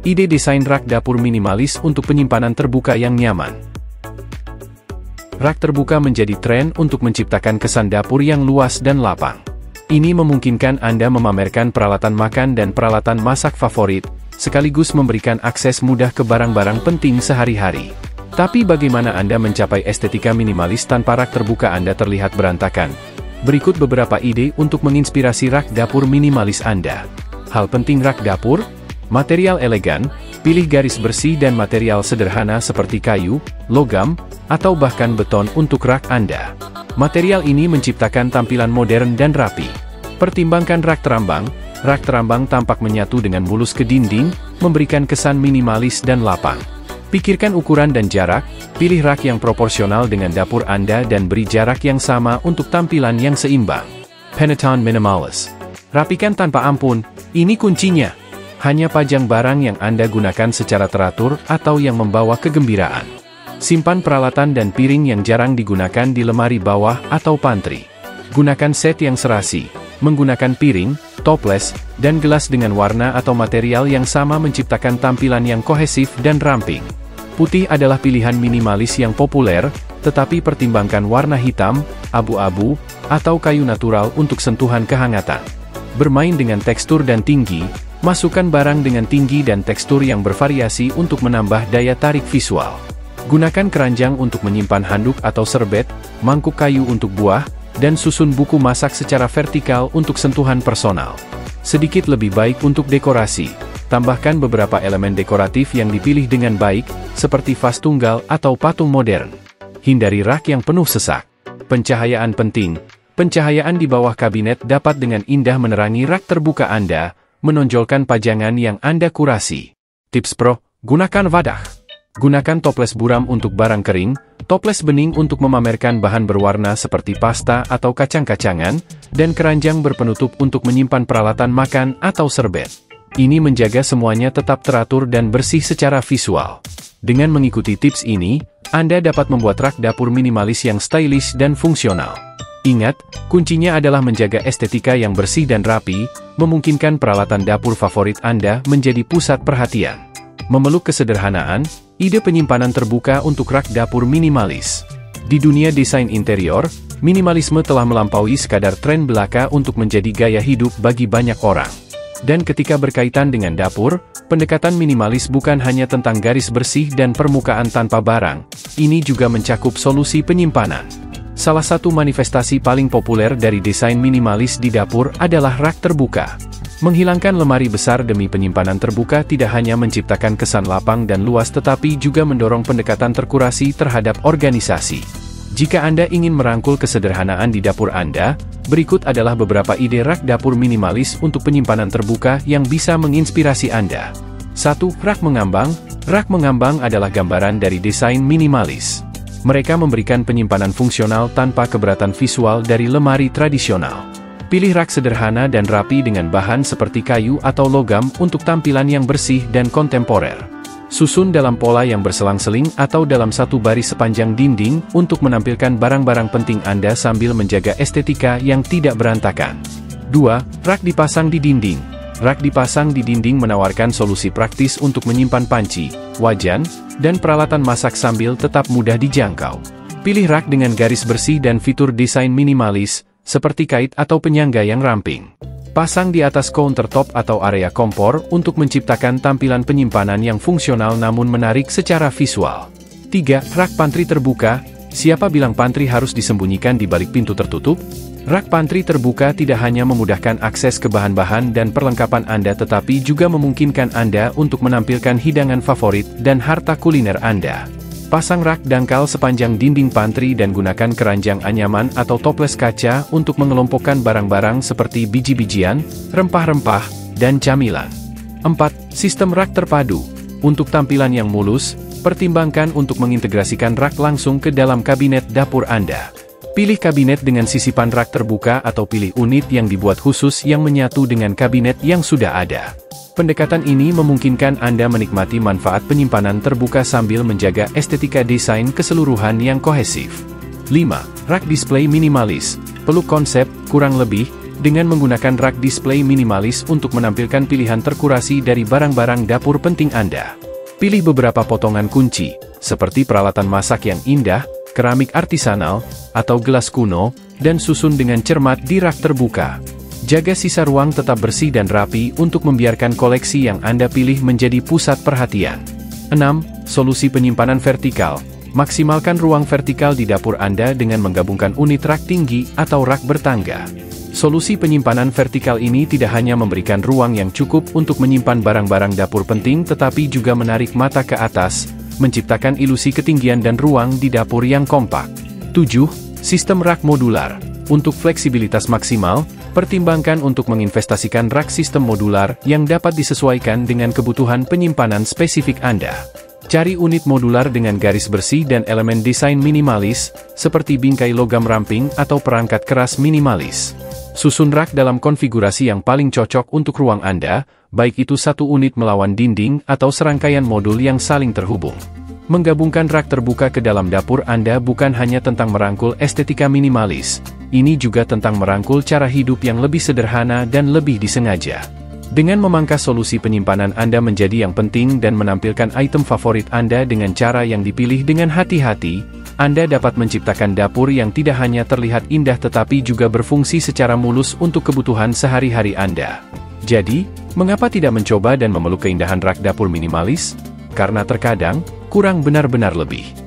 Ide desain rak dapur minimalis untuk penyimpanan terbuka yang nyaman. Rak terbuka menjadi tren untuk menciptakan kesan dapur yang luas dan lapang. Ini memungkinkan Anda memamerkan peralatan makan dan peralatan masak favorit, sekaligus memberikan akses mudah ke barang-barang penting sehari-hari. Tapi bagaimana Anda mencapai estetika minimalis tanpa rak terbuka Anda terlihat berantakan? Berikut beberapa ide untuk menginspirasi rak dapur minimalis Anda. Hal penting rak dapur: material elegan, pilih garis bersih dan material sederhana seperti kayu, logam, atau bahkan beton untuk rak Anda. Material ini menciptakan tampilan modern dan rapi. Pertimbangkan rak terambang. Rak terambang tampak menyatu dengan mulus ke dinding, memberikan kesan minimalis dan lapang. Pikirkan ukuran dan jarak, pilih rak yang proporsional dengan dapur Anda dan beri jarak yang sama untuk tampilan yang seimbang. Peneton minimalis. Rapikan tanpa ampun, ini kuncinya. Hanya pajang barang yang Anda gunakan secara teratur atau yang membawa kegembiraan. Simpan peralatan dan piring yang jarang digunakan di lemari bawah atau pantry. Gunakan set yang serasi. Menggunakan piring, toples, dan gelas dengan warna atau material yang sama menciptakan tampilan yang kohesif dan ramping. Putih adalah pilihan minimalis yang populer, tetapi pertimbangkan warna hitam, abu-abu, atau kayu natural untuk sentuhan kehangatan. Bermain dengan tekstur dan tinggi. Masukkan barang dengan tinggi dan tekstur yang bervariasi untuk menambah daya tarik visual. Gunakan keranjang untuk menyimpan handuk atau serbet, mangkuk kayu untuk buah, dan susun buku masak secara vertikal untuk sentuhan personal. Sedikit lebih baik untuk dekorasi. Tambahkan beberapa elemen dekoratif yang dipilih dengan baik, seperti vas tunggal atau patung modern. Hindari rak yang penuh sesak. Pencahayaan penting. Pencahayaan di bawah kabinet dapat dengan indah menerangi rak terbuka Anda, menonjolkan pajangan yang Anda kurasi. Tips pro, gunakan wadah. Gunakan toples buram untuk barang kering, toples bening untuk memamerkan bahan berwarna seperti pasta atau kacang-kacangan, dan keranjang berpenutup untuk menyimpan peralatan makan atau serbet. Ini menjaga semuanya tetap teratur dan bersih secara visual. Dengan mengikuti tips ini, Anda dapat membuat rak dapur minimalis yang stylish dan fungsional. Ingat, kuncinya adalah menjaga estetika yang bersih dan rapi, memungkinkan peralatan dapur favorit Anda menjadi pusat perhatian. Memeluk kesederhanaan, ide penyimpanan terbuka untuk rak dapur minimalis. Di dunia desain interior, minimalisme telah melampaui sekadar tren belaka untuk menjadi gaya hidup bagi banyak orang. Dan ketika berkaitan dengan dapur, pendekatan minimalis bukan hanya tentang garis bersih dan permukaan tanpa barang, ini juga mencakup solusi penyimpanan. Salah satu manifestasi paling populer dari desain minimalis di dapur adalah rak terbuka. Menghilangkan lemari besar demi penyimpanan terbuka tidak hanya menciptakan kesan lapang dan luas tetapi juga mendorong pendekatan terkurasi terhadap organisasi. Jika Anda ingin merangkul kesederhanaan di dapur Anda, berikut adalah beberapa ide rak dapur minimalis untuk penyimpanan terbuka yang bisa menginspirasi Anda. 1. Rak mengambang. Rak mengambang adalah gambaran dari desain minimalis. Mereka memberikan penyimpanan fungsional tanpa keberatan visual dari lemari tradisional. Pilih rak sederhana dan rapi dengan bahan seperti kayu atau logam untuk tampilan yang bersih dan kontemporer. Susun dalam pola yang berselang-seling atau dalam satu baris sepanjang dinding untuk menampilkan barang-barang penting Anda sambil menjaga estetika yang tidak berantakan. 2. Rak dipasang di dinding. Rak dipasang di dinding menawarkan solusi praktis untuk menyimpan panci, wajan, dan peralatan masak sambil tetap mudah dijangkau. Pilih rak dengan garis bersih dan fitur desain minimalis, seperti kait atau penyangga yang ramping. Pasang di atas countertop atau area kompor untuk menciptakan tampilan penyimpanan yang fungsional namun menarik secara visual. 3. Rak pantry terbuka. Siapa bilang pantry harus disembunyikan di balik pintu tertutup? Rak pantry terbuka tidak hanya memudahkan akses ke bahan-bahan dan perlengkapan Anda tetapi juga memungkinkan Anda untuk menampilkan hidangan favorit dan harta kuliner Anda. Pasang rak dangkal sepanjang dinding pantry dan gunakan keranjang anyaman atau toples kaca untuk mengelompokkan barang-barang seperti biji-bijian, rempah-rempah, dan camilan. 4. Sistem rak terpadu. Untuk tampilan yang mulus, pertimbangkan untuk mengintegrasikan rak langsung ke dalam kabinet dapur Anda. Pilih kabinet dengan sisipan rak terbuka atau pilih unit yang dibuat khusus yang menyatu dengan kabinet yang sudah ada. Pendekatan ini memungkinkan Anda menikmati manfaat penyimpanan terbuka sambil menjaga estetika desain keseluruhan yang kohesif. 5. Rak display minimalis. Peluk konsep, kurang lebih, Dengan menggunakan rak display minimalis untuk menampilkan pilihan terkurasi dari barang-barang dapur penting Anda. Pilih beberapa potongan kunci, seperti peralatan masak yang indah, keramik artisanal, atau gelas kuno, dan susun dengan cermat di rak terbuka. Jaga sisa ruang tetap bersih dan rapi untuk membiarkan koleksi yang Anda pilih menjadi pusat perhatian. 6. Solusi penyimpanan vertikal. Maksimalkan ruang vertikal di dapur Anda dengan menggabungkan unit rak tinggi atau rak bertangga. Solusi penyimpanan vertikal ini tidak hanya memberikan ruang yang cukup untuk menyimpan barang-barang dapur penting tetapi juga menarik mata ke atas, menciptakan ilusi ketinggian dan ruang di dapur yang kompak. 7. Sistem rak modular. Untuk fleksibilitas maksimal, pertimbangkan untuk menginvestasikan rak sistem modular yang dapat disesuaikan dengan kebutuhan penyimpanan spesifik Anda. Cari unit modular dengan garis bersih dan elemen desain minimalis, seperti bingkai logam ramping atau perangkat keras minimalis. Susun rak dalam konfigurasi yang paling cocok untuk ruang Anda, baik itu satu unit melawan dinding atau serangkaian modul yang saling terhubung. Menggabungkan rak terbuka ke dalam dapur Anda bukan hanya tentang merangkul estetika minimalis, ini juga tentang merangkul cara hidup yang lebih sederhana dan lebih disengaja. Dengan memangkas solusi penyimpanan Anda menjadi yang penting dan menampilkan item favorit Anda dengan cara yang dipilih dengan hati-hati, Anda dapat menciptakan dapur yang tidak hanya terlihat indah tetapi juga berfungsi secara mulus untuk kebutuhan sehari-hari Anda. Jadi, mengapa tidak mencoba dan memeluk keindahan rak dapur minimalis? Karena terkadang, kurang benar-benar lebih.